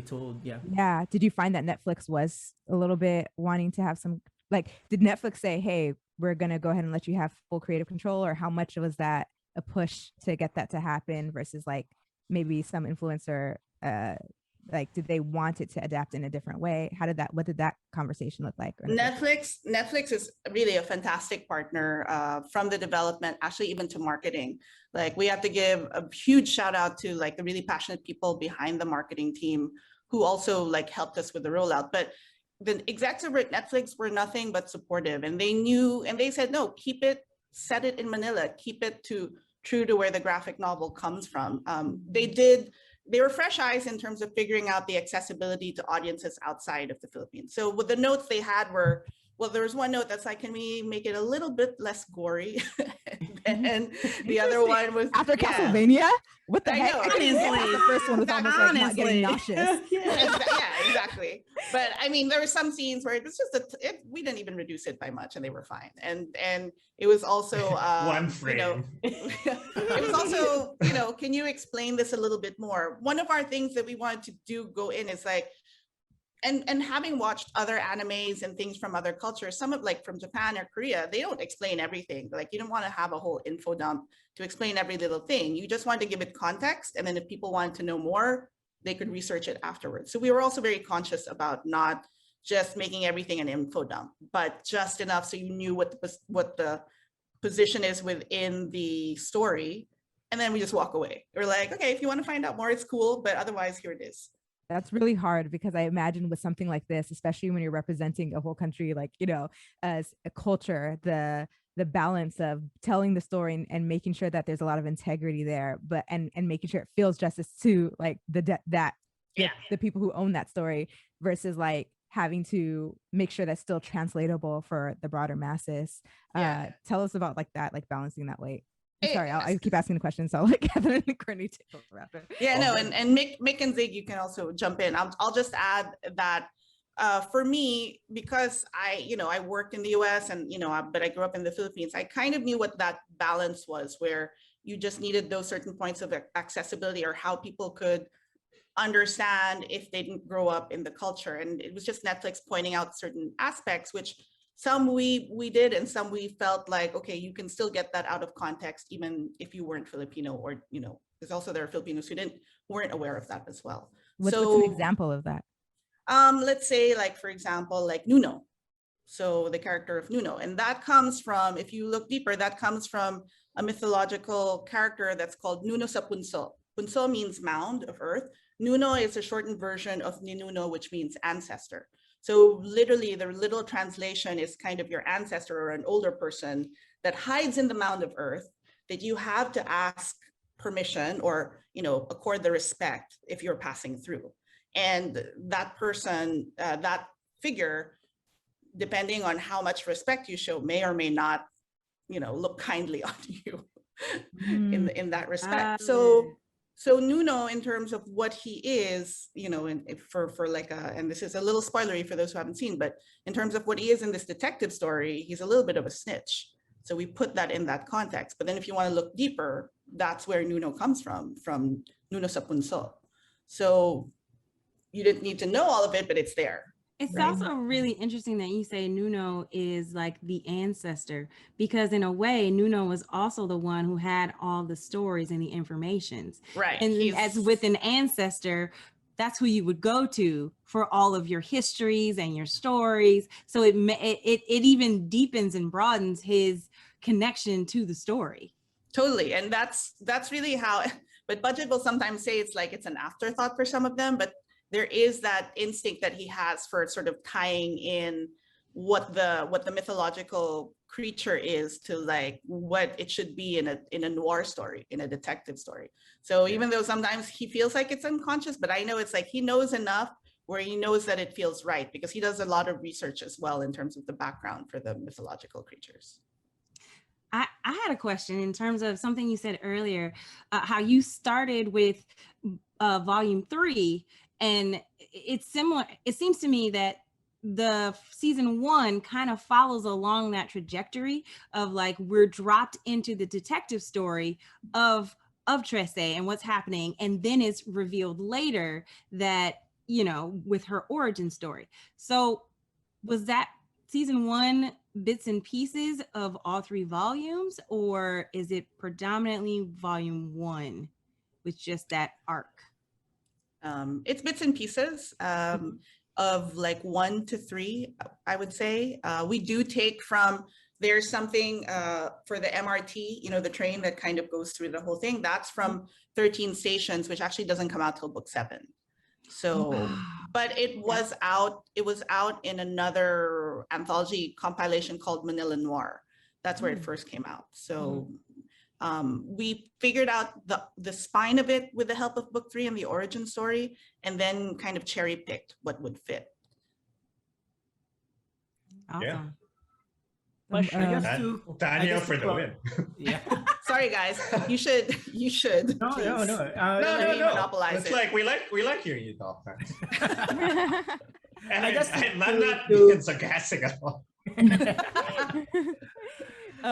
told. Yeah. Yeah. Did you find that Netflix was a little bit wanting to have some, like, did Netflix say, hey, we're going to go ahead and let you have full creative control, or how much was that a push to get that to happen versus like maybe some influencer, like, did they want it to adapt in a different way? What did that conversation look like? Netflix is really a fantastic partner, from the development, actually even to marketing. Like, we have to give a huge shout out to like the really passionate people behind the marketing team who also like helped us with the rollout. But the execs over at Netflix were nothing but supportive, and they knew, and they said, no, set it in Manila, keep it true to where the graphic novel comes from. They were fresh eyes in terms of figuring out the accessibility to audiences outside of the Philippines. So with the notes they had were, well, there was one note that's like, can we make it a little bit less gory? And the other one was after Castlevania. What the heck? Honestly, the first one was almost like not getting nauseous. Yeah, exactly. But I mean, there were some scenes where it was just we didn't even reduce it by much, and they were fine. And it was also one frame. It was also, can you explain this a little bit more? One of our things that we wanted to go in is like, and having watched other animes and things from other cultures, some of like from Japan or Korea, they don't explain everything. Like, you don't want to have a whole info dump to explain every little thing. You just want to give it context. And then if people wanted to know more, they could research it afterwards. So we were also very conscious about not just making everything an info dump, but just enough so you knew what the position is within the story. And then we just walk away. We're like, okay, if you want to find out more, it's cool. But otherwise, here it is. That's really hard, because I imagine with something like this, especially when you're representing a whole country, like, as a culture, the balance of telling the story and making sure that there's a lot of integrity there, but and making sure it feels justice to like the people who own that story, versus like having to make sure that's still translatable for the broader masses. Tell us about like that, like balancing that weight. Sorry, I keep asking the question, so like Catherine and Courtney take over after. Yeah, no, and Mihk and Zig, you can also jump in. I'll just add that for me, because I worked in the US and but I grew up in the Philippines, I kind of knew what that balance was, where you just needed those certain points of accessibility or how people could understand if they didn't grow up in the culture. And it was just Netflix pointing out certain aspects, which some we did, and some we felt like, okay, you can still get that out of context, even if you weren't Filipino, or, because also there are Filipinos who weren't aware of that as well. What's an example of that? Let's say, like, for example, like Nuno. So the character of Nuno, and that comes from, if you look deeper, that comes from a mythological character that's called Nuno sa Punso. Punso means mound of earth. Nuno is a shortened version of Ninuno, which means ancestor. So literally the literal translation is kind of your ancestor or an older person that hides in the mound of earth, that you have to ask permission or, accord the respect if you're passing through. And that person, that figure, depending on how much respect you show, may or may not, look kindly on you in that respect. So Nuno, in terms of what he is, and for like and this is a little spoilery for those who haven't seen, but in terms of what he is in this detective story, he's a little bit of a snitch. So we put that in that context. But then if you want to look deeper, that's where Nuno comes from Nuno sa Punso. So you didn't need to know all of it, but it's there. It's also really interesting that you say Nuno is like the ancestor, because in a way, Nuno was also the one who had all the stories and the informations. Right. And as with an ancestor, that's who you would go to for all of your histories and your stories. So it even deepens and broadens his connection to the story. Totally. And that's really how, but Budget will sometimes say it's like it's an afterthought for some of them, but there is that instinct that he has for sort of tying in what the mythological creature is to like what it should be in a noir story, in a detective story. So even though sometimes he feels like it's unconscious, but I know it's like he knows enough where he knows that it feels right, because he does a lot of research as well in terms of the background for the mythological creatures. I had a question in terms of something you said earlier, how you started with volume 3. And it's similar. It seems to me that the season 1 kind of follows along that trajectory of like, we're dropped into the detective story of Trece and what's happening. And then it's revealed later that you know, with her origin story. So was that season 1 bits and pieces of all 3 volumes, or is it predominantly volume 1 with just that arc? It's bits and pieces of like 1 to 3, I would say. We do take from, there's something for the MRT, you know, the train that kind of goes through the whole thing. That's from 13 Stations, which actually doesn't come out till book 7. So, Wow. but it was out in another anthology compilation called Manila Noir. That's where it first came out. So we figured out the spine of it with the help of book 3 and the origin story, and then kind of cherry picked what would fit. Awesome. Yeah. Question, I guess to Tanya for the win. Yeah. Sorry, guys. You should. No, please. no. Let me monopolize It's it. like we like hearing you talk. And I guess I'm to- not to- being sarcastic at all.